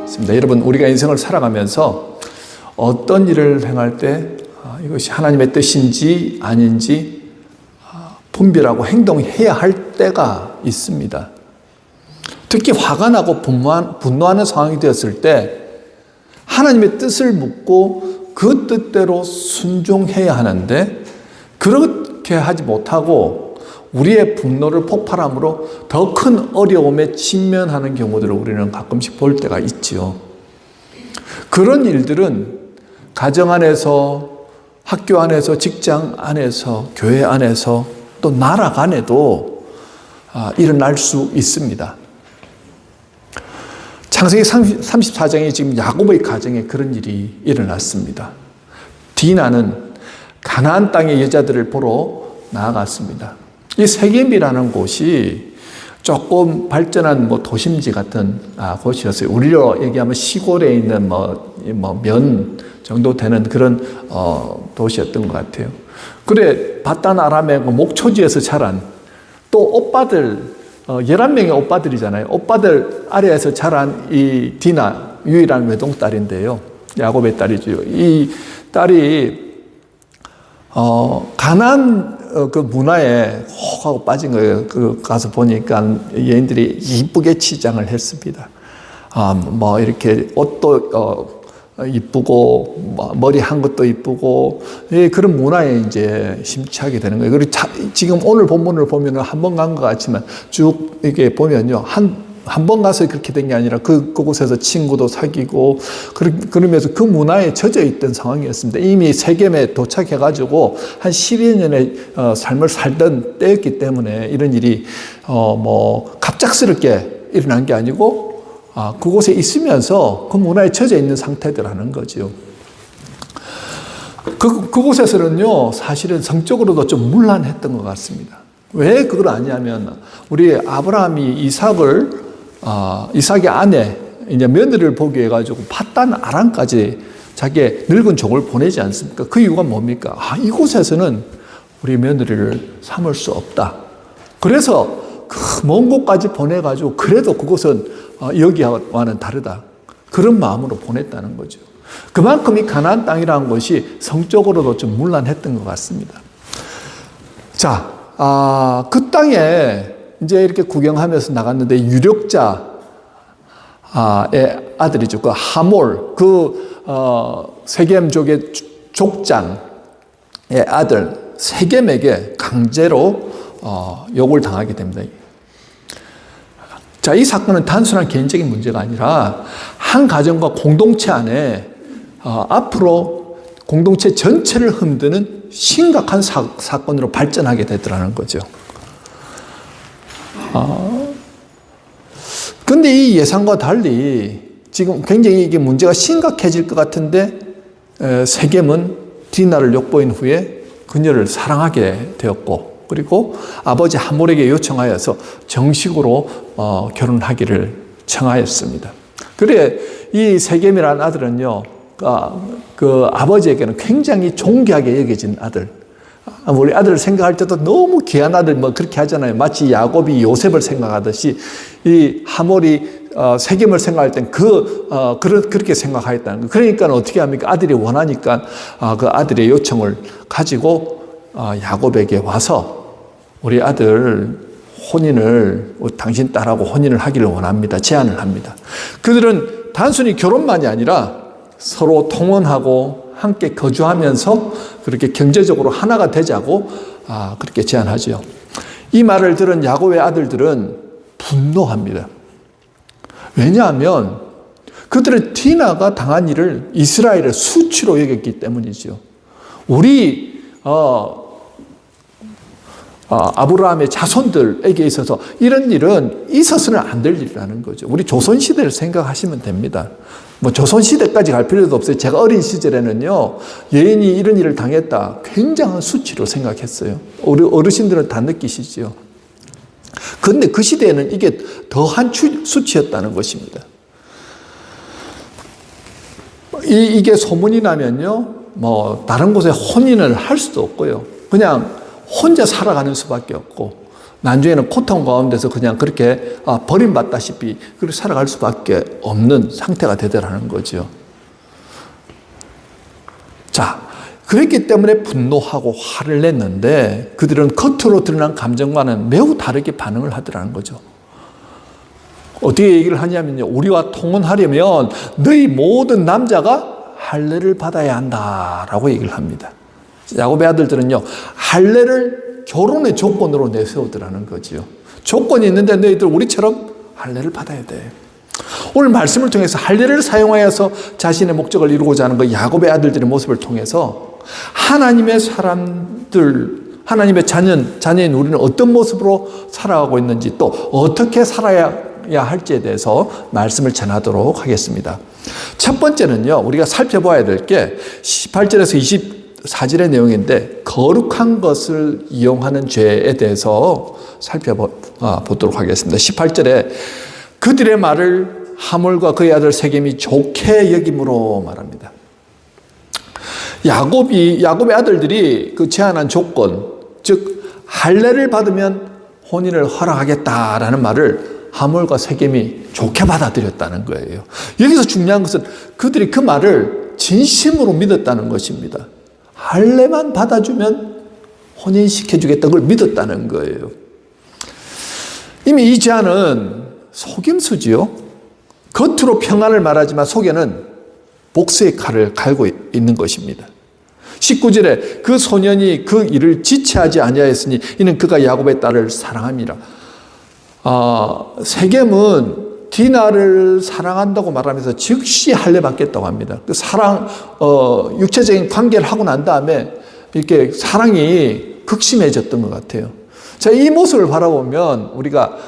있습니다. 여러분, 우리가 인생을 살아가면서 어떤 일을 행할 때 이것이 하나님의 뜻인지 아닌지 분별하고 행동해야 할 때가 있습니다. 특히 화가 나고 분노하는 상황이 되었을 때 하나님의 뜻을 묻고 그 뜻대로 순종해야 하는데, 그렇게 하지 못하고 우리의 분노를 폭발함으로 더 큰 어려움에 직면하는 경우들을 우리는 가끔씩 볼 때가 있지요. 그런 일들은 가정 안에서, 학교 안에서, 직장 안에서, 교회 안에서, 또 나라 간에도 일어날 수 있습니다. 창세기 34장에 지금 야곱의 가정에 그런 일이 일어났습니다. 디나는 가나안 땅의 여자들을 보러 나아갔습니다. 이 세겜이라는 곳이 조금 발전한 도심지 같은 곳이었어요. 우리로 얘기하면 시골에 있는 면 정도 되는 그런 도시였던 것 같아요. 그래, 바단 아람의 목초지에서 자란, 또 오빠들 11명의 오빠들이잖아요. 오빠들 아래에서 자란 이 디나, 유일한 외동딸인데요. 야곱의 딸이죠. 이 딸이 가나안 그 문화에 혹 하고 빠진 거예요. 가서 보니까 얘네들이 이쁘게 치장을 했습니다. 이렇게 옷도 이쁘고, 머리 한 것도 이쁘고, 그런 문화에 이제 심취하게 되는 거예요. 그리고 지금 오늘 본문을 보면은 한 번 간 것 같지만 쭉 이렇게 보면요. 한 번 가서 그렇게 된 게 아니라 그곳에서 친구도 사귀고, 그러면서 그 문화에 젖어 있던 상황이었습니다. 이미 세겜에 도착해가지고 한 10여 년의 삶을 살던 때였기 때문에 이런 일이 갑작스럽게 일어난 게 아니고, 그곳에 있으면서 그 문화에 젖어 있는 상태들하는 거죠. 그곳에서는요, 사실은 성적으로도 좀 문란했던 것 같습니다. 왜 그걸 아냐면, 우리 아브라함이 이삭의 아내, 이제 며느리를 보기 위해 가지고 파단 아람까지 자기의 늙은 종을 보내지 않습니까? 그 이유가 뭡니까? 이곳에서는 우리 며느리를 삼을 수 없다. 그래서 그 먼 곳까지 보내가지고 그래도 그곳은 여기와는 다르다. 그런 마음으로 보냈다는 거죠. 그만큼 이 가나안 땅이라는 것이 성적으로도 좀 문란했던 것 같습니다. 자, 그 땅에 이제 이렇게 구경하면서 나갔는데 유력자의 아들이죠. 그 하몰, 세겜족의 족장의 아들 세겜에게 강제로 욕을 당하게 됩니다. 자, 이 사건은 단순한 개인적인 문제가 아니라 한 가정과 공동체 안에 앞으로 공동체 전체를 흔드는 심각한 사건으로 발전하게 되더라는 거죠. 근데 이 예상과 달리 지금 굉장히 이게 문제가 심각해질 것 같은데, 세겜은 디나를 욕보인 후에 그녀를 사랑하게 되었고, 그리고 아버지 하몰에게 요청하여서 정식으로 결혼하기를 청하였습니다. 그래, 이 세겜이라는 아들은요, 그 아버지에게는 굉장히 존귀하게 여겨진 아들. 우리 아들을 생각할 때도 너무 귀한 아들 그렇게 하잖아요. 마치 야곱이 요셉을 생각하듯이 이 하몰이 세겜을 생각할 땐 그렇게 생각하였다는 거예요. 그러니까 어떻게 합니까? 아들이 원하니까 그 아들의 요청을 가지고 야곱에게 와서 우리 아들 혼인을, 당신 딸하고 혼인을 하기를 원합니다. 제안을 합니다. 그들은 단순히 결혼만이 아니라 서로 통혼하고 함께 거주하면서 그렇게 경제적으로 하나가 되자고 그렇게 제안하죠. 이 말을 들은 야곱의 아들들은 분노합니다. 왜냐하면 그들은 디나가 당한 일을 이스라엘의 수치로 여겼기 때문이죠. 우리 아브라함의 자손들에게 있어서 이런 일은 있어서는 안 될 일이라는 거죠. 우리 조선시대를 생각하시면 됩니다. 조선시대까지 갈 필요도 없어요. 제가 어린 시절에는요, 여인이 이런 일을 당했다, 굉장한 수치로 생각했어요. 우리 어르신들은 다 느끼시죠. 그런데 그 시대에는 이게 더한 수치였다는 것입니다. 이게 소문이 나면요, 다른 곳에 혼인을 할 수도 없고요. 그냥 혼자 살아가는 수밖에 없고, 나중에는 고통 가운데서 그냥 그렇게 버림받다시피 그렇게 살아갈 수밖에 없는 상태가 되더라는 거죠. 자, 그랬기 때문에 분노하고 화를 냈는데 그들은 겉으로 드러난 감정과는 매우 다르게 반응을 하더라는 거죠. 어떻게 얘기를 하냐면요. 우리와 통혼하려면 너희 모든 남자가 할례를 받아야 한다라고 얘기를 합니다. 야곱의 아들들은요, 할례를 결혼의 조건으로 내세우더라는 거지요. 조건이 있는데 너희들 우리처럼 할례를 받아야 돼. 오늘 말씀을 통해서 할례를 사용하여서 자신의 목적을 이루고자 하는 그 야곱의 아들들의 모습을 통해서 하나님의 사람들, 하나님의 자녀인 우리는 어떤 모습으로 살아가고 있는지 또 어떻게 살아야 할지에 대해서 말씀을 전하도록 하겠습니다. 첫 번째는요, 우리가 살펴봐야 될 게 18절에서 24절의 내용인데 거룩한 것을 이용하는 죄에 대해서 살펴보도록 하겠습니다. 18절에 그들의 말을 하몰과 그의 아들 세겜이 좋게 여김으로 말합니다. 야곱의 아들들이 그 제안한 조건, 즉 할례를 받으면 혼인을 허락하겠다라는 말을 하몰과 세겜이 좋게 받아들였다는 거예요. 여기서 중요한 것은 그들이 그 말을 진심으로 믿었다는 것입니다. 할례만 받아주면 혼인시켜주겠다는 걸 믿었다는 거예요. 이미 이 제안은 속임수지요. 겉으로 평안을 말하지만 속에는 복수의 칼을 갈고 있는 것입니다. 19절에 그 소년이 그 일을 지체하지 아니하였으니 이는 그가 야곱의 딸을 사랑함이라. 세겜은 디나를 사랑한다고 말하면서 즉시 할례 받겠다고 합니다. 그 육체적인 관계를 하고 난 다음에 이렇게 사랑이 극심해졌던 것 같아요. 자, 이 모습을 바라보면 우리가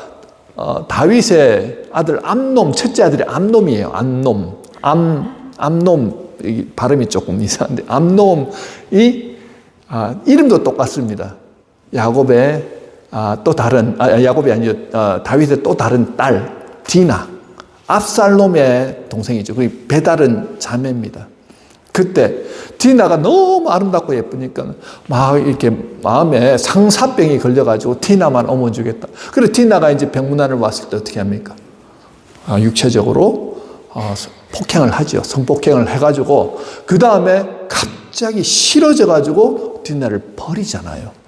다윗의 아들 암놈, 첫째 아들이 암놈이에요. 암놈, 발음이 조금 이상한데, 암놈이, 이름도 똑같습니다. 야곱의 야곱이 아니죠. 다윗의 또 다른 딸, 디나. 압살롬의 동생이죠. 그 배다른 자매입니다. 그때 디나가 너무 아름답고 예쁘니까 막 이렇게 마음에 상사병이 걸려가지고 디나만 어머주겠다. 그래서 디나가 이제 병문안을 왔을 때 어떻게 합니까? 육체적으로 폭행을 하죠. 성폭행을 해가지고 그 다음에 갑자기 싫어져가지고 디나를 버리잖아요.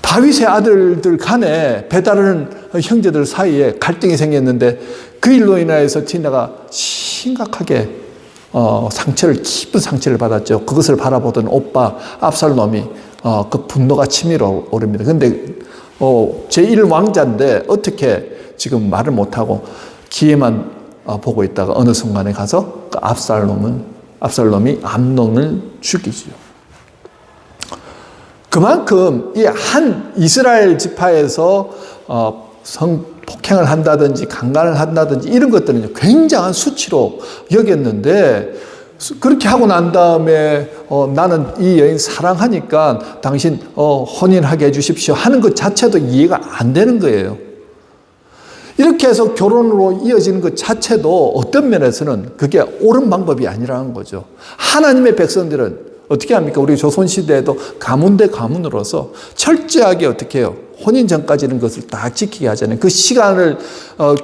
다윗의 아들들 간에 배다른 형제들 사이에 갈등이 생겼는데 그 일로 인하여서 디나가 심각하게 깊은 상처를 받았죠. 그것을 바라보던 오빠 압살롬이 그 분노가 치밀어 오릅니다. 그런데 제1왕자인데 어떻게 지금 말을 못하고 기회만 보고 있다가 어느 순간에 가서 그 압살롬이 암논을 죽이죠. 그만큼 이 한 이스라엘 지파에서 성폭행을 한다든지 강간을 한다든지 이런 것들은 굉장한 수치로 여겼는데 그렇게 하고 난 다음에 나는 이 여인 사랑하니까 당신 혼인하게 해주십시오 하는 것 자체도 이해가 안 되는 거예요. 이렇게 해서 결혼으로 이어지는 것 자체도 어떤 면에서는 그게 옳은 방법이 아니라는 거죠. 하나님의 백성들은 어떻게 합니까? 우리 조선시대에도 가문 대 가문으로서 철저하게 어떻게 해요? 혼인 전까지는 것을 다 지키게 하잖아요. 그 시간을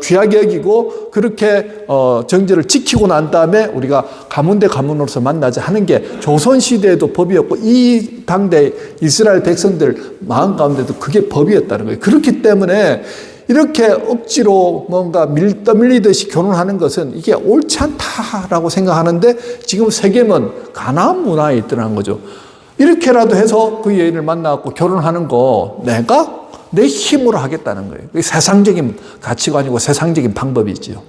귀하게 여기고 그렇게 정제를 지키고 난 다음에 우리가 가문 대 가문으로서 만나자 하는 게 조선시대에도 법이었고 이 당대 이스라엘 백성들 마음 가운데도 그게 법이었다는 거예요. 그렇기 때문에 이렇게 억지로 뭔가 떠밀리듯이 결혼하는 것은 이게 옳지 않다라고 생각하는데 지금 세겜은 가나안 문화에 있더라는 거죠. 이렇게라도 해서 그 여인을 만나고 결혼하는 거 내가 내 힘으로 하겠다는 거예요. 그게 세상적인 가치관이고 세상적인 방법이지요.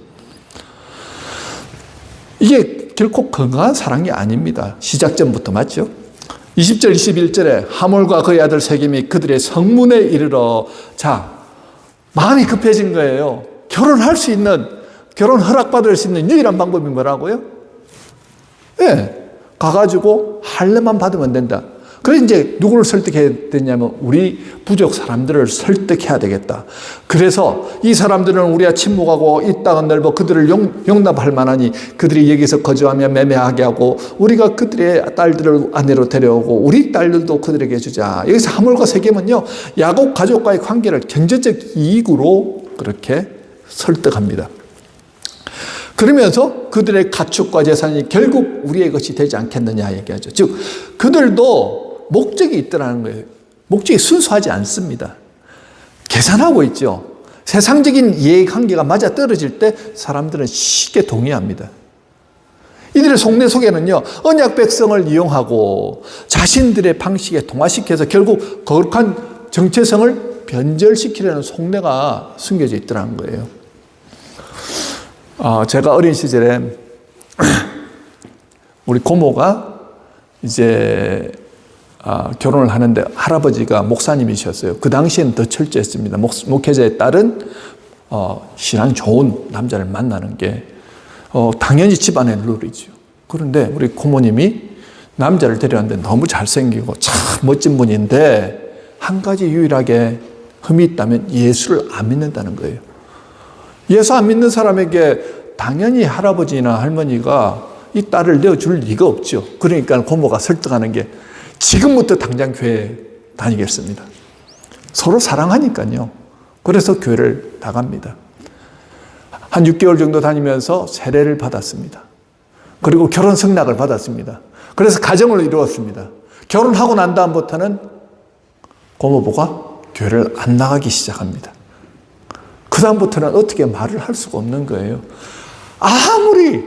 이게 결코 건강한 사랑이 아닙니다. 시작점부터 맞죠? 20절 21절에 하몰과 그의 아들 세겜이 그들의 성문에 이르러 마음이 급해진 거예요. 결혼 허락받을 수 있는 유일한 방법이 뭐라고요? 가가지고 할례만 받으면 된다. 그래서 이제 누구를 설득해야 되냐면 우리 부족 사람들을 설득해야 되겠다. 그래서 이 사람들은 우리가 침묵하고 이 땅은 넓어 그들을 용납할 만하니 그들이 여기서 거주하며 매매하게 하고 우리가 그들의 딸들을 아내로 데려오고 우리 딸들도 그들에게 주자. 여기서 하물과 세겜은요, 야곱 가족과의 관계를 경제적 이익으로 그렇게 설득합니다. 그러면서 그들의 가축과 재산이 결국 우리의 것이 되지 않겠느냐 얘기하죠. 즉 그들도 목적이 있더라는 거예요. 목적이 순수하지 않습니다. 계산하고 있죠. 세상적인 이해관계가 맞아떨어질 때 사람들은 쉽게 동의합니다. 이들의 속내 속에는요, 언약 백성을 이용하고 자신들의 방식에 동화시켜서 결국 거룩한 정체성을 변절시키려는 속내가 숨겨져 있더라는 거예요. 제가 어린 시절에 우리 고모가 이제 결혼을 하는데 할아버지가 목사님이셨어요. 그 당시에는 더 철저했습니다. 목회자의 딸은 신앙 좋은 남자를 만나는 게 당연히 집안의 룰이죠. 그런데 우리 고모님이 남자를 데려왔는데 너무 잘생기고 참 멋진 분인데 한 가지 유일하게 흠이 있다면 예수를 안 믿는다는 거예요. 예수 안 믿는 사람에게 당연히 할아버지나 할머니가 이 딸을 내어줄 리가 없죠. 그러니까 고모가 설득하는 게 지금부터 당장 교회 다니겠습니다. 서로 사랑하니까요. 그래서 교회를 나갑니다. 한 6개월 정도 다니면서 세례를 받았습니다. 그리고 결혼 승낙을 받았습니다. 그래서 가정을 이루었습니다. 결혼하고 난 다음부터는 고모부가 교회를 안 나가기 시작합니다. 그 다음부터는 어떻게 말을 할 수가 없는 거예요. 아무리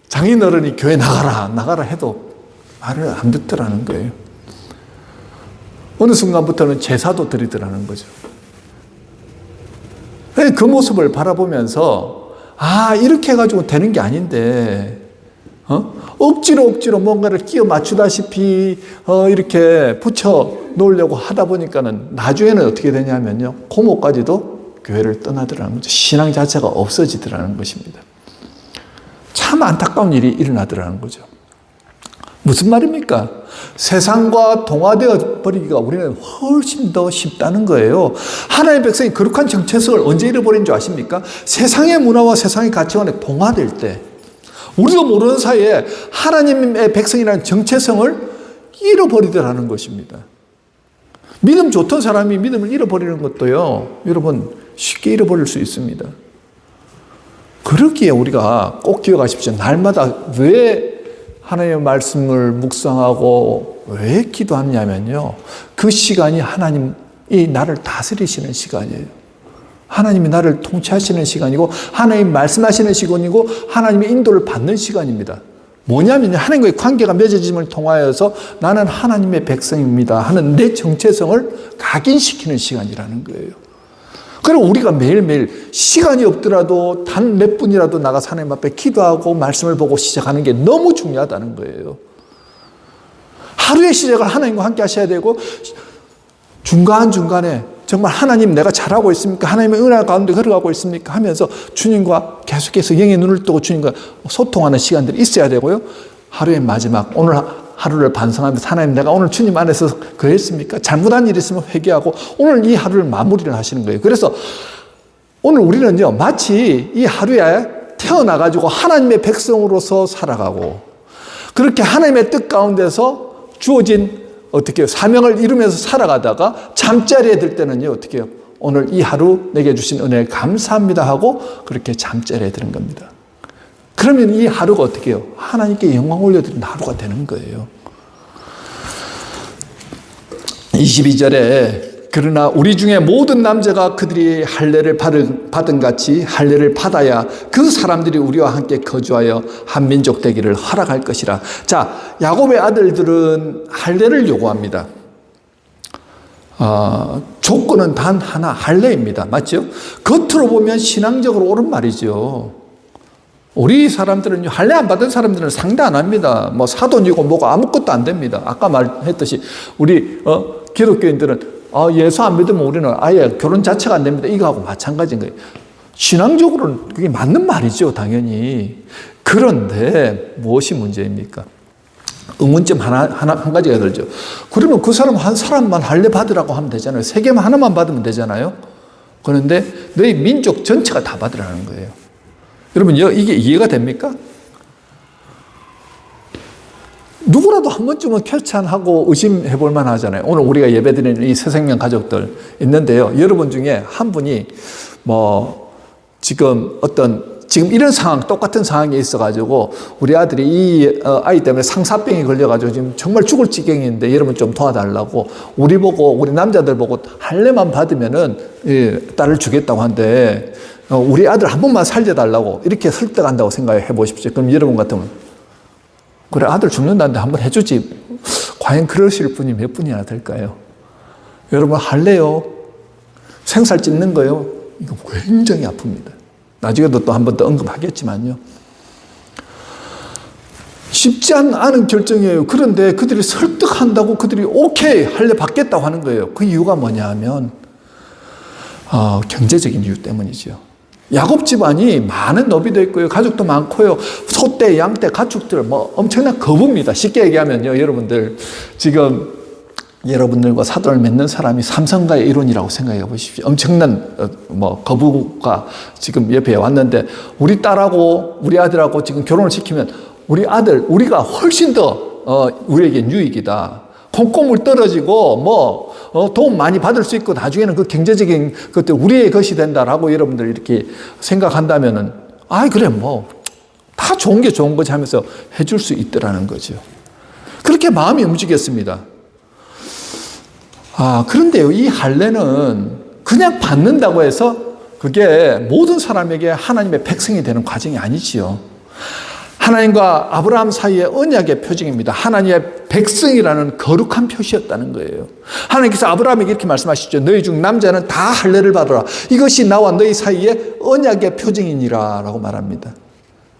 장인어른이 교회 나가라 해도 말을 안 듣더라는 거예요. 어느 순간부터는 제사도 드리더라는 거죠. 그 모습을 바라보면서 이렇게 해가지고 되는 게 아닌데 억지로 뭔가를 끼워 맞추다시피 이렇게 붙여 놓으려고 하다 보니까는 나중에는 어떻게 되냐면요, 고모까지도 교회를 떠나더라는 거죠. 신앙 자체가 없어지더라는 것입니다. 참 안타까운 일이 일어나더라는 거죠. 무슨 말입니까? 세상과 동화되어 버리기가 우리는 훨씬 더 쉽다는 거예요. 하나님의 백성이 거룩한 정체성을 언제 잃어버린 줄 아십니까? 세상의 문화와 세상의 가치관에 동화될 때, 우리도 모르는 사이에 하나님의 백성이라는 정체성을 잃어버리더라는 것입니다. 믿음 좋던 사람이 믿음을 잃어버리는 것도요, 여러분 쉽게 잃어버릴 수 있습니다. 그러기에 우리가 꼭 기억하십시오. 날마다 왜 하나님의 말씀을 묵상하고 왜 기도하냐면요, 그 시간이 하나님이 나를 다스리시는 시간이에요. 하나님이 나를 통치하시는 시간이고 하나님 말씀하시는 시간이고 하나님의 인도를 받는 시간입니다. 뭐냐면 하나님과의 관계가 맺어짐을 통하여서 나는 하나님의 백성입니다 하는 내 정체성을 각인시키는 시간이라는 거예요. 그리고 우리가 매일매일 시간이 없더라도 단 몇 분이라도 나가서 하나님 앞에 기도하고 말씀을 보고 시작하는 게 너무 중요하다는 거예요. 하루의 시작을 하나님과 함께 하셔야 되고, 중간중간에 정말 하나님 내가 잘하고 있습니까? 하나님의 은혜 가운데 걸어가고 있습니까? 하면서 주님과 계속해서 영의 눈을 뜨고 주님과 소통하는 시간들이 있어야 되고요. 하루의 마지막, 오늘 하루를 반성하면서 하나님 내가 오늘 주님 안에서 그랬습니까? 잘못한 일이 있으면 회개하고 오늘 이 하루를 마무리를 하시는 거예요. 그래서 오늘 우리는요, 마치 이 하루에 태어나가지고 하나님의 백성으로서 살아가고, 그렇게 하나님의 뜻 가운데서 주어진 어떻게 사명을 이루면서 살아가다가 잠자리에 들 때는요, 어떻게 해요? 오늘 이 하루 내게 주신 은혜에 감사합니다 하고 그렇게 잠자리에 드는 겁니다. 그러면 이 하루가 어떻게 해요? 하나님께 영광 올려드리는 하루가 되는 거예요. 22절에 그러나 우리 중에 모든 남자가 그들이 할례를 받은 같이 할례를 받아야 그 사람들이 우리와 함께 거주하여 한 민족 되기를 허락할 것이라. 자, 야곱의 아들들은 할례를 요구합니다. 조건은 단 하나, 할례입니다. 맞죠? 겉으로 보면 신앙적으로 옳은 말이죠. 우리 사람들은 할례 안 받은 사람들은 상대 안 합니다. 뭐 사돈이고 뭐고 아무것도 안 됩니다. 아까 말했듯이 우리 기독교인들은 예수 안 믿으면 우리는 아예 결혼 자체가 안 됩니다. 이거하고 마찬가지인 거예요. 신앙적으로는 그게 맞는 말이죠, 당연히. 그런데 무엇이 문제입니까? 의문점 한 가지가 들죠. 그러면 그 사람 한 사람만 할례 받으라고 하면 되잖아요. 세계만 하나만 받으면 되잖아요. 그런데 너희 민족 전체가 다 받으라는 거예요. 여러분, 이게 이해가 됩니까? 누구라도 한 번쯤은 쾌찬하고 의심해 볼 만하잖아요. 오늘 우리가 예배드리는 이 새생명 가족들 있는데요. 여러분 중에 한 분이 지금 이런 상황, 똑같은 상황이 있어가지고 우리 아들이 이 아이 때문에 상사병이 걸려가지고 지금 정말 죽을 지경인데 여러분 좀 도와달라고 우리 남자들 보고 할례만 받으면은 딸을 주겠다고 하는데 우리 아들 한 번만 살려달라고 이렇게 설득한다고 생각해 보십시오. 그럼 여러분 같으면 그래, 아들 죽는다는데 한번 해주지. 과연 그러실 분이 몇 분이나 될까요? 여러분, 할례요. 생살 찢는 거요. 이거 굉장히 아픕니다. 나중에도 또 한 번 더 언급하겠지만요. 쉽지 않은 결정이에요. 그런데 그들이 설득한다고 그들이 오케이, 할례 받겠다고 하는 거예요. 그 이유가 뭐냐 하면, 경제적인 이유 때문이죠. 야곱 집안이 많은 노비도 있고요. 가족도 많고요. 소떼, 양떼, 가축들 엄청난 거부입니다. 쉽게 얘기하면요. 여러분들 지금 여러분들과 사돈을 맺는 사람이 삼성가의 일원이라고 생각해 보십시오. 엄청난 거부가 지금 옆에 왔는데 우리 딸하고 우리 아들하고 지금 결혼을 시키면 우리가 훨씬 더 우리에게 유익이다. 콩고물 떨어지고 도움 많이 받을 수 있고 나중에는 그 경제적인 것들 우리의 것이 된다라고 여러분들 이렇게 생각한다면은 그래 다 좋은 게 좋은 거지 하면서 해줄 수 있더라는 거죠. 그렇게 마음이 움직였습니다. 그런데요, 이 할례는 그냥 받는다고 해서 그게 모든 사람에게 하나님의 백성이 되는 과정이 아니지요. 하나님과 아브라함 사이의 언약의 표징입니다. 하나님의 백성이라는 거룩한 표시였다는 거예요. 하나님께서 아브라함에게 이렇게 말씀하시죠. 너희 중 남자는 다 할례를 받으라. 이것이 나와 너희 사이의 언약의 표징이니라 라고 말합니다.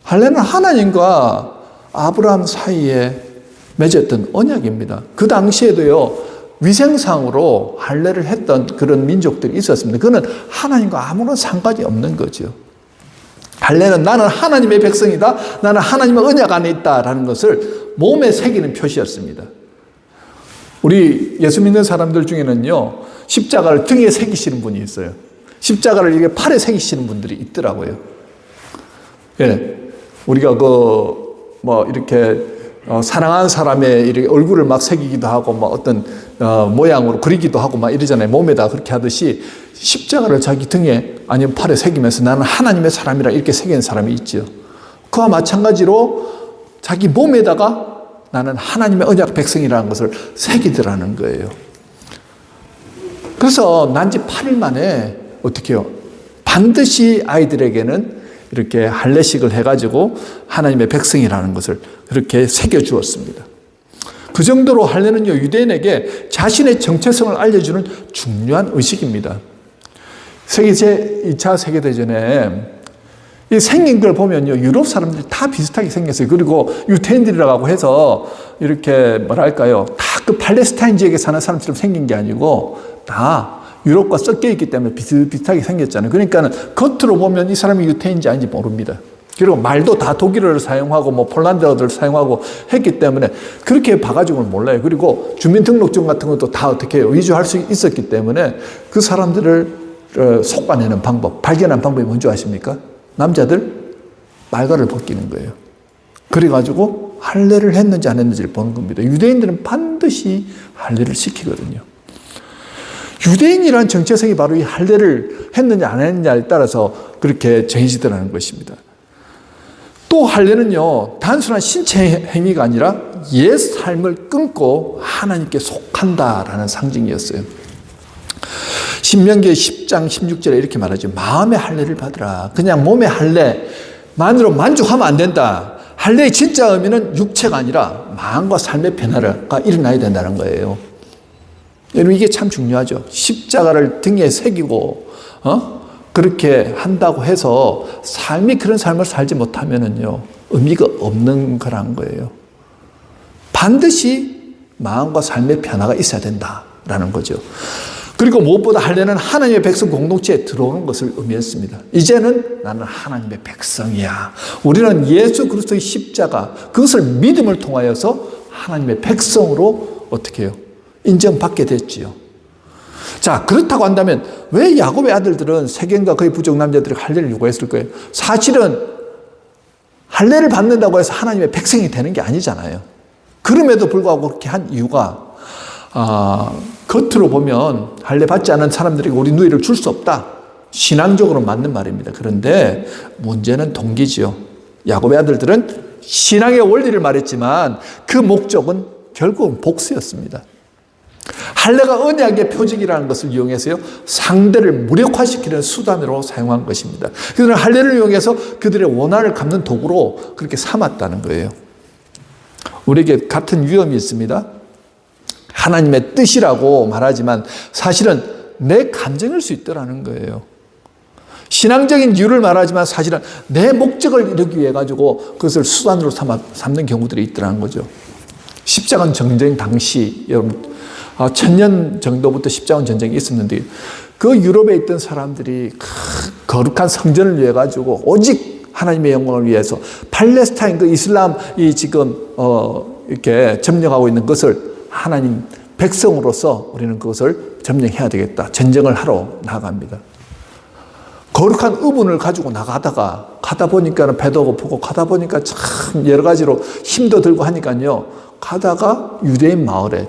할례는 하나님과 아브라함 사이에 맺었던 언약입니다. 그 당시에도요, 위생상으로 할례를 했던 그런 민족들이 있었습니다. 그거는 하나님과 아무런 상관이 없는 거죠. 할례는 나는 하나님의 백성이다. 나는 하나님의 언약 안에 있다라는 것을 몸에 새기는 표시였습니다. 우리 예수 믿는 사람들 중에는요, 십자가를 등에 새기시는 분이 있어요. 십자가를 이렇게 팔에 새기시는 분들이 있더라고요. 예, 우리가 이렇게 사랑하는 사람의 이렇게 얼굴을 막 새기기도 하고 어떤 모양으로 그리기도 하고 이러잖아요. 몸에다 그렇게 하듯이 십자가를 자기 등에 아니면 팔에 새기면서 나는 하나님의 사람이라 이렇게 새기는 사람이 있죠. 그와 마찬가지로 자기 몸에다가 나는 하나님의 언약 백성이라는 것을 새기더라는 거예요. 그래서 난지 8일 만에 어떻게 해요? 반드시 아이들에게는 이렇게 할례식을 해가지고 하나님의 백성이라는 것을 그렇게 새겨주었습니다. 그 정도로 할례는요, 유대인에게 자신의 정체성을 알려주는 중요한 의식입니다. 제2차 세계대전에 이 생긴 걸 보면요, 유럽 사람들이 다 비슷하게 생겼어요. 그리고 유태인들이라고 해서 이렇게 다 그 팔레스타인 지역에 사는 사람처럼 생긴 게 아니고 다 유럽과 섞여 있기 때문에 비슷하게 생겼잖아요. 그러니까 겉으로 보면 이 사람이 유태인인지 아닌지 모릅니다. 그리고 말도 다 독일어를 사용하고 폴란드어를 사용하고 했기 때문에 그렇게 봐가지고는 몰라요. 그리고 주민등록증 같은 것도 다 어떻게 해요? 위조할 수 있었기 때문에 그 사람들을 속아내는 방법, 발견한 방법이 뭔지 아십니까? 남자들 말가를 벗기는 거예요. 그래가지고 할례를 했는지 안 했는지를 보는 겁니다. 유대인들은 반드시 할례를 시키거든요. 유대인이란 정체성이 바로 이 할례를 했느냐 안 했느냐에 따라서 그렇게 정해지더라는 것입니다. 또 할례는요, 단순한 신체 행위가 아니라 옛 삶을 끊고 하나님께 속한다라는 상징이었어요. 신명기 10장 16절에 이렇게 말하죠. 마음의 할례를 받으라. 그냥 몸의 할례만으로 만족하면 안 된다. 할례의 진짜 의미는 육체가 아니라 마음과 삶의 변화가 일어나야 된다는 거예요. 여러분, 이게 참 중요하죠. 십자가를 등에 새기고 그렇게 한다고 해서 삶이 그런 삶을 살지 못하면은요, 의미가 없는 거란 거예요. 반드시 마음과 삶의 변화가 있어야 된다라는 거죠. 그리고 무엇보다 할례는 하나님의 백성 공동체에 들어오는 것을 의미했습니다. 이제는 나는 하나님의 백성이야. 우리는 예수 그리스도의 십자가, 그것을 믿음을 통하여서 하나님의 백성으로 어떻게 해요? 인정받게 됐지요. 자, 그렇다고 한다면 왜 야곱의 아들들은 세겜과 그의 부족 남자들이 할례를 요구했을 거예요? 사실은 할례를 받는다고 해서 하나님의 백성이 되는 게 아니잖아요. 그럼에도 불구하고 그렇게 한 이유가 겉으로 보면 할례 받지 않은 사람들에게 우리 누이를 줄 수 없다. 신앙적으로 맞는 말입니다. 그런데 문제는 동기지요. 야곱의 아들들은 신앙의 원리를 말했지만 그 목적은 결국은 복수였습니다. 할례가 언약의 표징이라는 것을 이용해서요, 상대를 무력화시키는 수단으로 사용한 것입니다. 그들은 할례를 이용해서 그들의 원한을 갚는 도구로 그렇게 삼았다는 거예요. 우리에게 같은 위험이 있습니다. 하나님의 뜻이라고 말하지만 사실은 내 감정일 수 있더라는 거예요. 신앙적인 이유를 말하지만 사실은 내 목적을 이루기 위해 가지고 그것을 수단으로 삼는 경우들이 있더라는 거죠. 십자가 전쟁 당시 여러분 1000년 정도부터 십자가 전쟁이 있었는데 그 유럽에 있던 사람들이 거룩한 성전을 위해 가지고 오직 하나님의 영광을 위해서 팔레스타인 그 이슬람이 지금 이렇게 점령하고 있는 것을 하나님 백성으로서 우리는 그것을 점령해야 되겠다. 전쟁을 하러 나갑니다. 거룩한 의분을 가지고 가다 보니까 배도 고프고 가다 보니까 참 여러 가지로 힘도 들고 하니까요. 가다가 유대인 마을에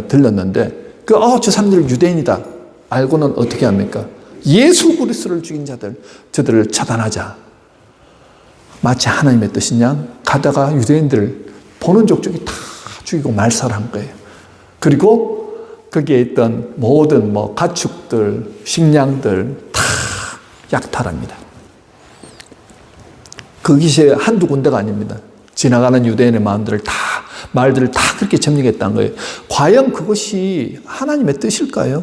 들렀는데 저 사람들 유대인이다. 알고는 어떻게 합니까? 예수 그리스도를 죽인 저들을 처단하자. 마치 하나님의 뜻이냐? 가다가 유대인들을 보는 족족이 다 죽이고 말살한 거예요. 그리고 거기에 있던 모든 가축들, 식량들 다 약탈합니다. 그것이 한두 군데가 아닙니다. 지나가는 유대인의 말들을 다 그렇게 점령했다는 거예요. 과연 그것이 하나님의 뜻일까요?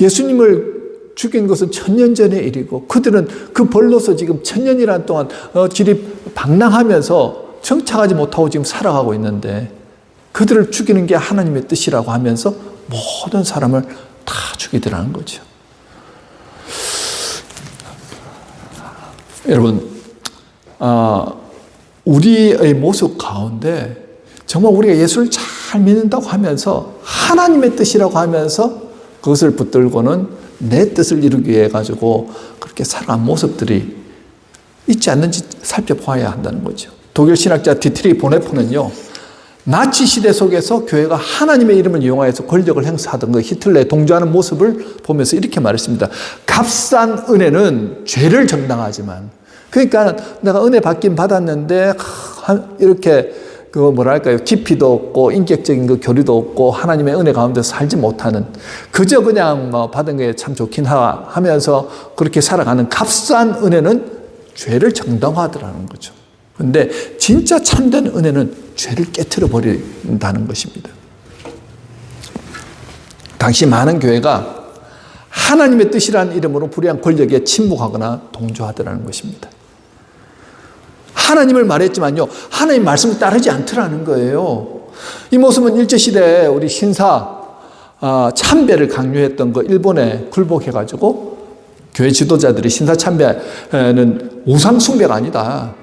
예수님을 죽인 것은 1000년 전의 일이고 그들은 그 벌로서 지금 1000년이라는 동안 지립 방랑하면서 정착하지 못하고 지금 살아가고 있는데 그들을 죽이는 게 하나님의 뜻이라고 하면서 모든 사람을 다 죽이더라는 거죠. 여러분, 우리의 모습 가운데 정말 우리가 예수를 잘 믿는다고 하면서 하나님의 뜻이라고 하면서 그것을 붙들고는 내 뜻을 이루기 위해 가지고 그렇게 살아간 모습들이 있지 않는지 살펴봐야 한다는 거죠. 독일 신학자 디트리 보네프는요, 나치 시대 속에서 교회가 하나님의 이름을 이용하여서 권력을 행사하던 그 히틀러에 동조하는 모습을 보면서 이렇게 말했습니다. 값싼 은혜는 죄를 정당하지만, 그러니까 내가 은혜 받긴 받았는데 이렇게 깊이도 없고 인격적인 그 교류도 없고 하나님의 은혜 가운데 살지 못하는, 그저 그냥 받은 게 참 좋긴 하면서 그렇게 살아가는 값싼 은혜는 죄를 정당화하더라는 거죠. 그런데 진짜 참된 은혜는 죄를 깨트려 버린다는 것입니다. 당시 많은 교회가 하나님의 뜻이라는 이름으로 불의한 권력에 침묵하거나 동조하더라는 것입니다. 하나님을 말했지만요, 하나님 말씀을 따르지 않더라는 거예요. 이 모습은 일제시대에 우리 신사 참배를 강요했던 그 일본에 굴복해가지고 교회 지도자들이 신사 참배는 우상 숭배가 아니다.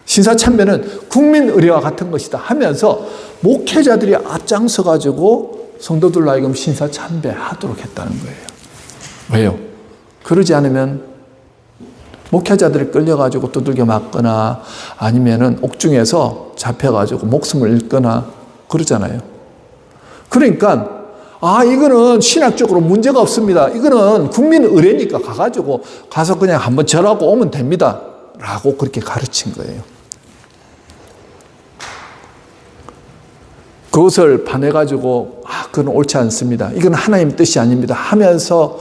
신사 참배는 국민 의례와 같은 것이다 하면서 목회자들이 앞장서가지고 성도들로 하여금 신사 참배하도록 했다는 거예요. 왜요? 그러지 않으면 목회자들이 끌려가지고 두들겨 맞거나 아니면은 옥중에서 잡혀가지고 목숨을 잃거나 그러잖아요. 그러니까 이거는 신학적으로 문제가 없습니다. 이거는 국민 의례니까 가서 그냥 한번 절하고 오면 됩니다. 라고 그렇게 가르친 거예요. 그것을 반해가지고 그건 옳지 않습니다. 이건 하나님 뜻이 아닙니다 하면서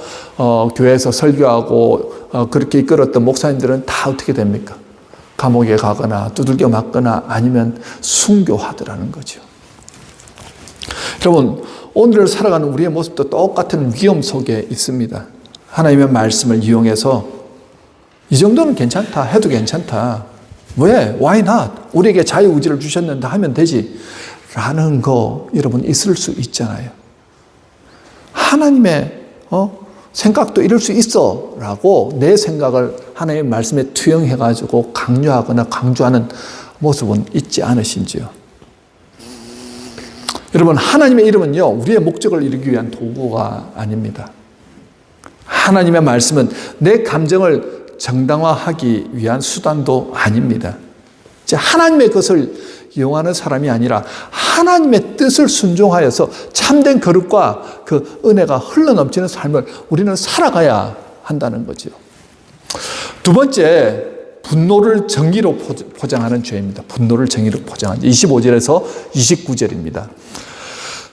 교회에서 설교하고 그렇게 이끌었던 목사님들은 다 어떻게 됩니까? 감옥에 가거나 두들겨 맞거나 아니면 순교하더라는 거죠. 여러분, 오늘을 살아가는 우리의 모습도 똑같은 위험 속에 있습니다. 하나님의 말씀을 이용해서 이 정도는 괜찮다 해도 괜찮다. 왜? Why not? 우리에게 자유의지를 주셨는데 하면 되지. 라는 거 여러분 있을 수 있잖아요. 하나님의 생각도 이럴 수 있어 라고 내 생각을 하나님의 말씀에 투영해 가지고 강요하거나 강조하는 모습은 있지 않으신지요? 여러분, 하나님의 이름은요, 우리의 목적을 이루기 위한 도구가 아닙니다. 하나님의 말씀은 내 감정을 정당화하기 위한 수단도 아닙니다. 하나님의 것을 이용하는 사람이 아니라 하나님의 뜻을 순종하여서 참된 거룩과 그 은혜가 흘러넘치는 삶을 우리는 살아가야 한다는 거죠. 두 번째, 분노를 정의로 포장하는 죄입니다. 분노를 정의로 포장하는 죄. 25절에서 29절입니다.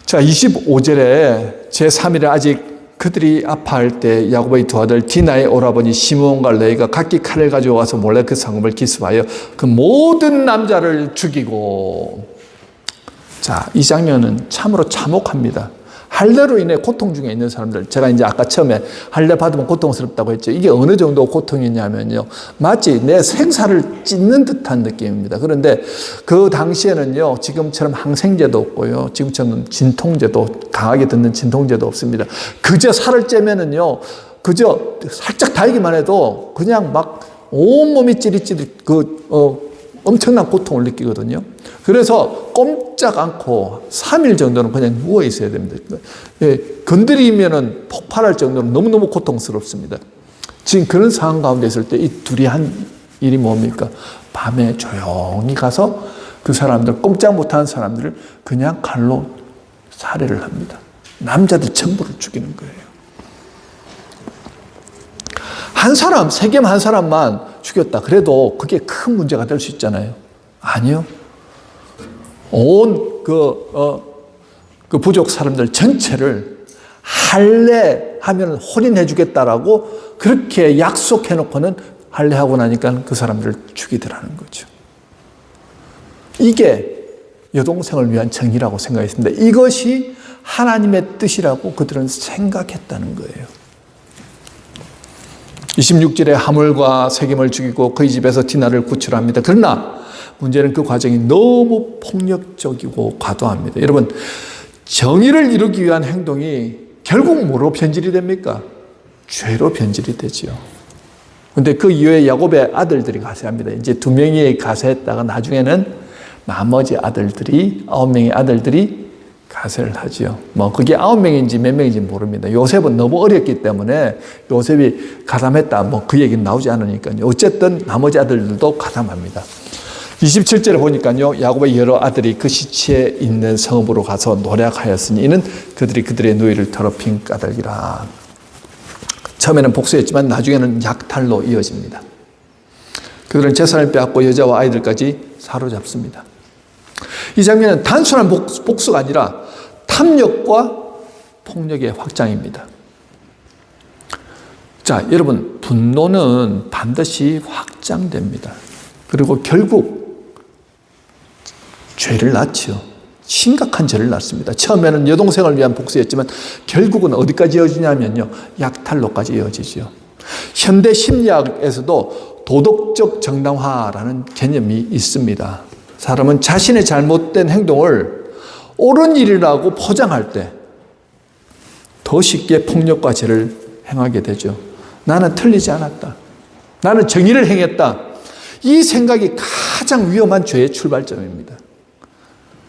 자, 25절에 제3일에 아직 그들이 아파할 때 야곱의 두 아들 디나의 오라버니 시므온과 레위가 각기 칼을 가져와서 몰래 그 상급을 기습하여 그 모든 남자를 죽이고. 자, 이 장면은 참으로 참혹합니다. 할례로 인해 고통 중에 있는 사람들, 제가 이제 아까 처음에 할례 받으면 고통스럽다고 했죠. 이게 어느 정도 고통이냐면요, 마치 내 생사를 찢는 듯한 느낌입니다. 그런데 그 당시에는요, 지금처럼 항생제도 없고요, 지금처럼 진통제도, 강하게 듣는 진통제도 없습니다. 그저 살을 째면은요, 그저 살짝 달기만 해도 그냥 막 온몸이 찌릿찌릿 엄청난 고통을 느끼거든요. 그래서 꼼짝 않고 3일 정도는 그냥 누워 있어야 됩니다. 건드리면은 폭발할 정도로 너무너무 고통스럽습니다. 지금 그런 상황 가운데 있을 때 이 둘이 한 일이 뭡니까? 밤에 조용히 가서 그 사람들, 꼼짝 못하는 사람들을 그냥 칼로 살해를 합니다. 남자들 전부를 죽이는 거예요. 한 사람, 세겜 한 사람만 죽였다. 그래도 그게 큰 문제가 될 수 있잖아요. 아니요. 온 그 부족 사람들 전체를 할례하면 혼인해 주겠다라고 그렇게 약속해 놓고는 할례하고 나니까 그 사람들을 죽이더라는 거죠. 이게 여동생을 위한 정의라고 생각했습니다. 이것이 하나님의 뜻이라고 그들은 생각했다는 거예요. 26절에 하물과 세겜을 죽이고 그의 집에서 디나를 구출합니다. 그러나 문제는 그 과정이 너무 폭력적이고 과도합니다. 여러분, 정의를 이루기 위한 행동이 결국 뭐로 변질이 됩니까? 죄로 변질이 되죠. 그런데 그 이후에 야곱의 아들들이 가세합니다. 이제 2명이 가세했다가 나중에는 나머지 아들들이, 9명의 아들들이 가세를 하죠. 그게 9명인지 몇 명인지 모릅니다. 요셉은 너무 어렸기 때문에 요셉이 가담했다, 그 얘기는 나오지 않으니까요. 어쨌든 나머지 아들들도 가담합니다. 27절에 보니까요, 야곱의 여러 아들이 그 시체에 있는 성읍으로 가서 노력하였으니 이는 그들이 그들의 누이를 더럽힌 까닭이라. 처음에는 복수했지만 나중에는 약탈로 이어집니다. 그들은 재산을 빼앗고 여자와 아이들까지 사로잡습니다. 이 장면은 단순한 복수가 아니라 탐욕과 폭력의 확장입니다. 자, 여러분, 분노는 반드시 확장됩니다. 그리고 결국 죄를 낳지요. 심각한 죄를 낳습니다. 처음에는 여동생을 위한 복수였지만 결국은 어디까지 이어지냐면요, 약탈로까지 이어지죠. 현대 심리학에서도 도덕적 정당화라는 개념이 있습니다. 사람은 자신의 잘못된 행동을 옳은 일이라고 포장할 때 더 쉽게 폭력과 죄를 행하게 되죠. 나는 틀리지 않았다. 나는 정의를 행했다. 이 생각이 가장 위험한 죄의 출발점입니다.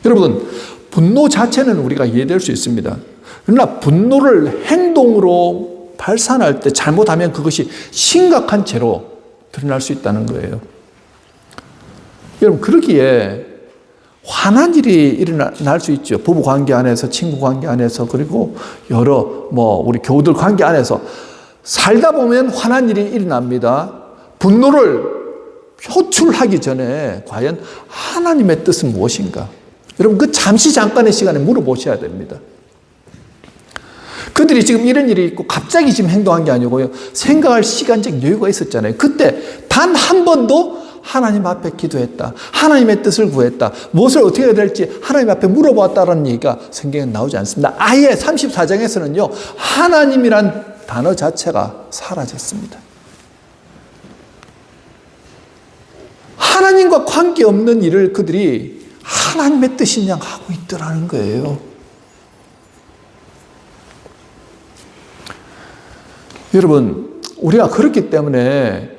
여러분, 분노 자체는 우리가 이해될 수 있습니다. 그러나 분노를 행동으로 발산할 때 잘못하면 그것이 심각한 죄로 드러날 수 있다는 거예요. 여러분, 그러기에 화난 일이 일어날 수 있죠. 부부 관계 안에서, 친구 관계 안에서, 그리고 여러 우리 교우들 관계 안에서 살다 보면 화난 일이 일어납니다. 분노를 표출하기 전에 과연 하나님의 뜻은 무엇인가? 여러분, 그 잠깐의 시간에 물어보셔야 됩니다. 그들이 지금 이런 일이 있고 갑자기 지금 행동한 게 아니고요, 생각할 시간적 여유가 있었잖아요. 그때 단 한 번도 하나님 앞에 기도했다, 하나님의 뜻을 구했다, 무엇을 어떻게 해야 될지 하나님 앞에 물어보았다라는 얘기가 성경에 나오지 않습니다. 아예 34장에서는요, 하나님이란 단어 자체가 사라졌습니다. 하나님과 관계없는 일을 그들이 하나님의 뜻인 양 하고 있더라는 거예요. 여러분, 우리가 그렇기 때문에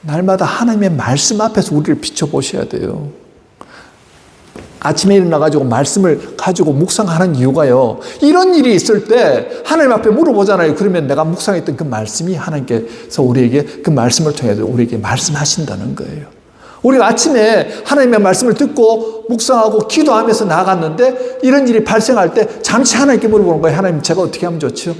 날마다 하나님의 말씀 앞에서 우리를 비춰보셔야 돼요. 아침에 일어나가지고 말씀을 가지고 묵상하는 이유가요. 이런 일이 있을 때 하나님 앞에 물어보잖아요. 그러면 내가 묵상했던 그 말씀이 하나님께서 우리에게 그 말씀을 통해서 우리에게 말씀하신다는 거예요. 우리가 아침에 하나님의 말씀을 듣고 묵상하고 기도하면서 나아갔는데 이런 일이 발생할 때 잠시 하나님께 물어보는 거예요. 하나님, 제가 어떻게 하면 좋죠?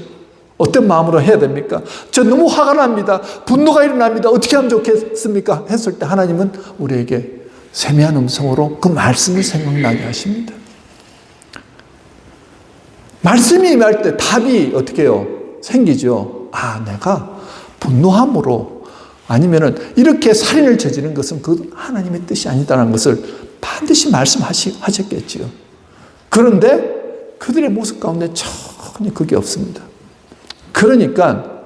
어떤 마음으로 해야 됩니까? 저 너무 화가 납니다. 분노가 일어납니다. 어떻게 하면 좋겠습니까? 했을 때 하나님은 우리에게 세미한 음성으로 그 말씀이 생각나게 하십니다. 말씀이 임할 때 답이 어떻게 해요? 생기죠. 아, 내가 분노함으로 아니면은 이렇게 살인을 저지른 것은 그 하나님의 뜻이 아니다라는 것을 반드시 말씀하셨겠지요. 그런데 그들의 모습 가운데 전혀 그게 없습니다. 그러니까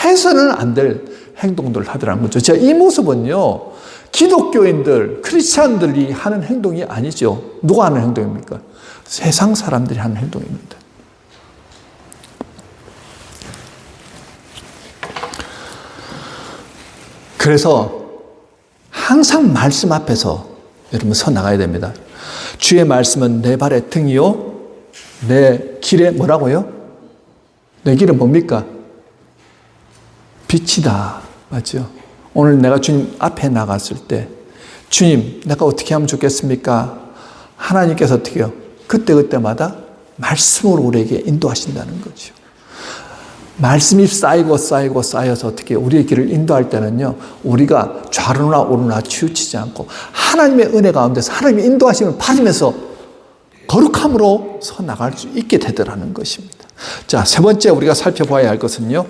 해서는 안 될 행동들을 하더라는 거죠. 제가 이 모습은요, 기독교인들, 크리스찬들이 하는 행동이 아니죠. 누가 하는 행동입니까? 세상 사람들이 하는 행동입니다. 그래서 항상 말씀 앞에서 여러분 서 나가야 됩니다. 주의 말씀은 내 발의 등이요, 내 길에 뭐라고요? 내 길은 뭡니까? 빛이다. 맞죠? 오늘 내가 주님 앞에 나갔을 때 주님, 내가 어떻게 하면 좋겠습니까? 하나님께서 어떻게 해요? 그때마다 말씀으로 우리에게 인도하신다는 거죠. 말씀이 쌓여서 어떻게 우리의 길을 인도할 때는요, 우리가 좌로나 오로나 치우치지 않고 하나님의 은혜 가운데서 하나님의 인도하심을 받으면서 거룩함으로 서 나갈 수 있게 되더라는 것입니다. 자, 세 번째 우리가 살펴봐야 할 것은요,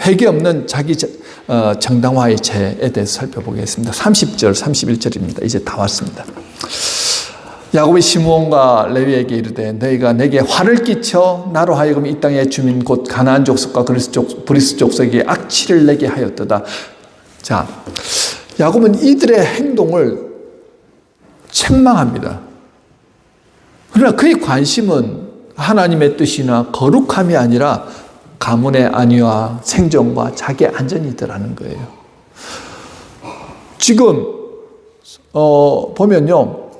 회개 없는 자기 정당화의 죄에 대해서 살펴보겠습니다. 30절, 31절입니다. 이제 다 왔습니다. 야곱이 시므온과 레위에게 이르되 너희가 내게 화를 끼쳐 나로 하여금 이 땅의 주민 곧 가나안 족속과 브리스 족속에게 악취를 내게 하였도다. 자, 야곱은 이들의 행동을 책망합니다. 그러나 그의 관심은 하나님의 뜻이나 거룩함이 아니라 가문의 안위와 생존과 자기의 안전이더라는 거예요. 지금 보면요,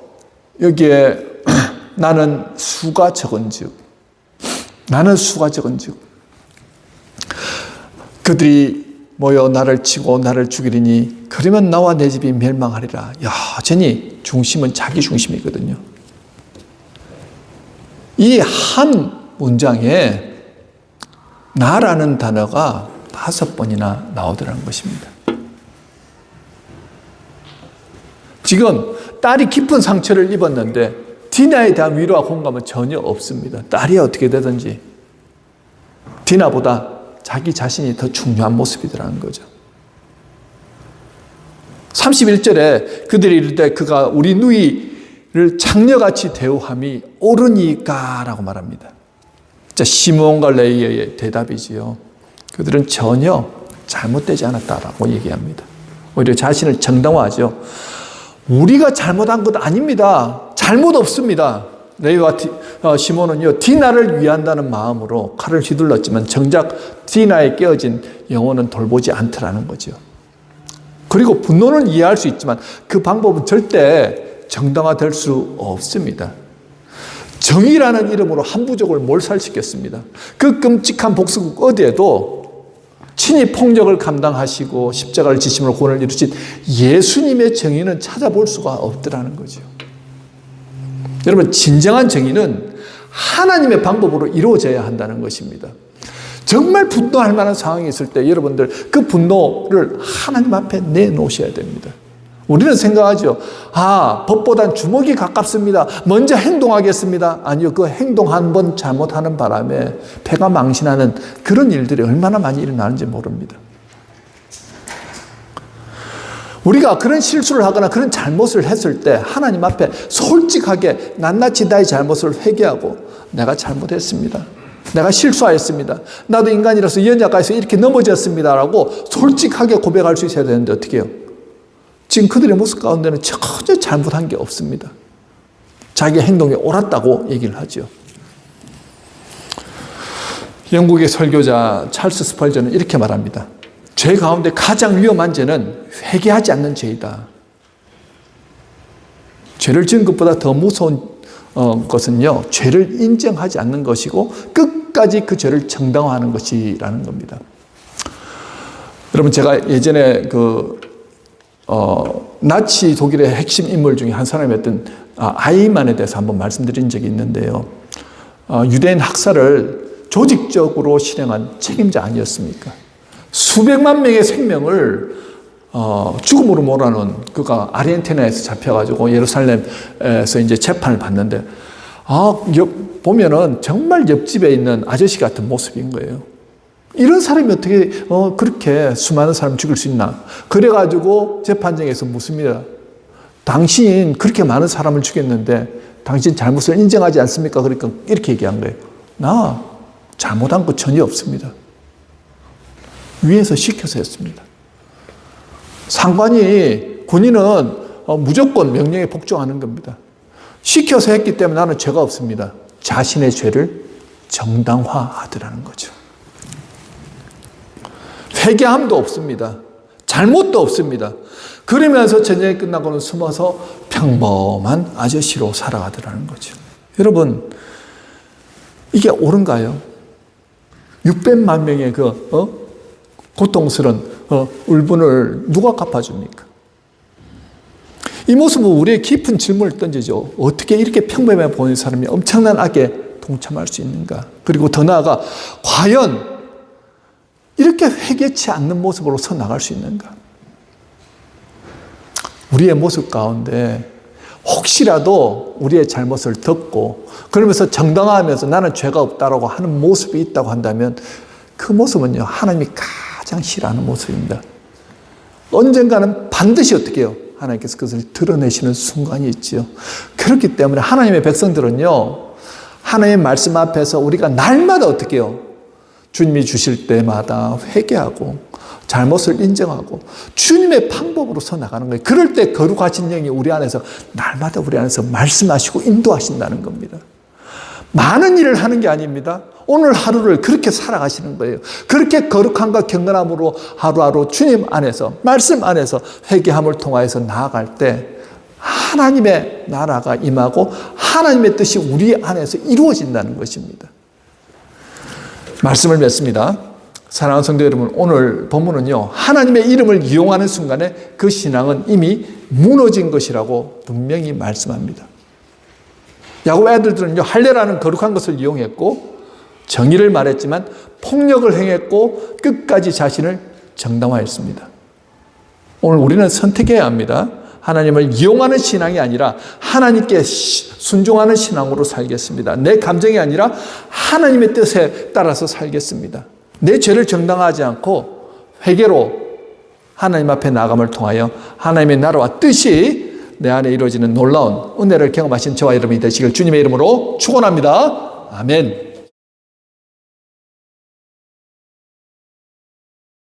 여기에 나는 수가 적은즉 그들이 모여 나를 치고 나를 죽이리니 그러면 나와 내 집이 멸망하리라. 여전히 중심은 자기 중심이거든요. 이 한 문장에 나라는 단어가 5번이나 나오더라는 것입니다. 지금 딸이 깊은 상처를 입었는데 디나에 대한 위로와 공감은 전혀 없습니다. 딸이 어떻게 되든지 디나보다 자기 자신이 더 중요한 모습이더라는 거죠. 31절에 그들이 이르되 그가 우리 누이를 창녀같이 대우함이 옳으니까라고 말합니다. 자, 시므온과 레위의 대답이지요. 그들은 전혀 잘못되지 않았다라고 얘기합니다. 오히려 자신을 정당화하죠. 우리가 잘못한 것 아닙니다. 잘못 없습니다. 레위와 시몬은요, 디나를 위한다는 마음으로 칼을 휘둘렀지만 정작 디나에 깨어진 영혼은 돌보지 않더라는 거죠. 그리고 분노는 이해할 수 있지만 그 방법은 절대 정당화될 수 없습니다. 정의라는 이름으로 한 부족을 몰살시켰습니다. 그 끔찍한 복수국 어디에도 친히 폭력을 감당하시고 십자가를 지심으로 구원을 이루신 예수님의 정의는 찾아볼 수가 없더라는 거죠. 여러분, 진정한 정의는 하나님의 방법으로 이루어져야 한다는 것입니다. 정말 분노할 만한 상황이 있을 때 여러분들 그 분노를 하나님 앞에 내놓으셔야 됩니다. 우리는 생각하죠. 법보단 주먹이 가깝습니다. 먼저 행동하겠습니다. 아니요, 그 행동 한 번 잘못하는 바람에 패가 망신하는 그런 일들이 얼마나 많이 일어나는지 모릅니다. 우리가 그런 실수를 하거나 그런 잘못을 했을 때 하나님 앞에 솔직하게 낱낱이 나의 잘못을 회개하고 내가 잘못했습니다. 내가 실수하였습니다. 나도 인간이라서 연약해서 이렇게 넘어졌습니다라고 솔직하게 고백할 수 있어야 되는데 어떻게 해요? 지금 그들의 모습 가운데는 전혀 잘못한 게 없습니다. 자기 행동이 옳았다고 얘기를 하죠. 영국의 설교자 찰스 스펄전은 이렇게 말합니다. 죄 가운데 가장 위험한 죄는 회개하지 않는 죄이다. 죄를 지은 것보다 더 무서운 것은요, 죄를 인정하지 않는 것이고 끝까지 그 죄를 정당화하는 것이라는 겁니다. 여러분, 제가 예전에 나치 독일의 핵심 인물 중에 한 사람이었던 아이만에 대해서 한번 말씀드린 적이 있는데요. 유대인 학살을 조직적으로 실행한 책임자 아니었습니까? 수백만 명의 생명을 죽음으로 몰아넣은 그가 아르헨티나에서 잡혀가지고 예루살렘에서 이제 재판을 받는데, 보면은 정말 옆집에 있는 아저씨 같은 모습인 거예요. 이런 사람이 어떻게 그렇게 수많은 사람 죽일 수 있나? 그래가지고 재판정에서 묻습니다. 당신 그렇게 많은 사람을 죽였는데 당신 잘못을 인정하지 않습니까? 그러니까 이렇게 얘기한 거예요. 나 잘못한 거 전혀 없습니다. 위에서 시켜서 했습니다. 상관이, 군인은 무조건 명령에 복종하는 겁니다. 시켜서 했기 때문에 나는 죄가 없습니다. 자신의 죄를 정당화하더라는 거죠. 회개함도 없습니다. 잘못도 없습니다. 그러면서 전쟁이 끝나고는 숨어서 평범한 아저씨로 살아가더라는 거죠. 여러분, 이게 옳은가요? 600만 명의 고통스러운 울분을 누가 갚아줍니까? 이 모습은 우리의 깊은 질문을 던지죠. 어떻게 이렇게 평범해 보이는 사람이 엄청난 악에 동참할 수 있는가? 그리고 더 나아가 과연 이렇게 회개치 않는 모습으로 서 나갈 수 있는가? 우리의 모습 가운데 혹시라도 우리의 잘못을 듣고 그러면서 정당화하면서 나는 죄가 없다라고 하는 모습이 있다고 한다면 그 모습은요, 하나님이 가장 싫어하는 모습입니다. 언젠가는 반드시 어떻게 해요? 하나님께서 그것을 드러내시는 순간이 있지요. 그렇기 때문에 하나님의 백성들은요, 하나님의 말씀 앞에서 우리가 날마다 어떻게 해요? 주님이 주실 때마다 회개하고 잘못을 인정하고 주님의 방법으로 서 나가는 거예요. 그럴 때 거룩하신 영이 우리 안에서 날마다 우리 안에서 말씀하시고 인도하신다는 겁니다. 많은 일을 하는 게 아닙니다. 오늘 하루를 그렇게 살아가시는 거예요. 그렇게 거룩함과 경건함으로 하루하루 주님 안에서, 말씀 안에서 회개함을 통하여서 나아갈 때 하나님의 나라가 임하고 하나님의 뜻이 우리 안에서 이루어진다는 것입니다. 말씀을 맺습니다. 사랑하는 성도 여러분, 오늘 본문은요, 하나님의 이름을 이용하는 순간에 그 신앙은 이미 무너진 것이라고 분명히 말씀합니다. 야곱 애들들은요, 할례라는 거룩한 것을 이용했고 정의를 말했지만 폭력을 행했고 끝까지 자신을 정당화했습니다. 오늘 우리는 선택해야 합니다. 하나님을 이용하는 신앙이 아니라 하나님께 순종하는 신앙으로 살겠습니다. 내 감정이 아니라 하나님의 뜻에 따라서 살겠습니다. 내 죄를 정당화하지 않고 회개로 하나님 앞에 나감을 통하여 하나님의 나라와 뜻이 내 안에 이루어지는 놀라운 은혜를 경험하신 저와 여러분이 되시길 주님의 이름으로 축원합니다. 아멘.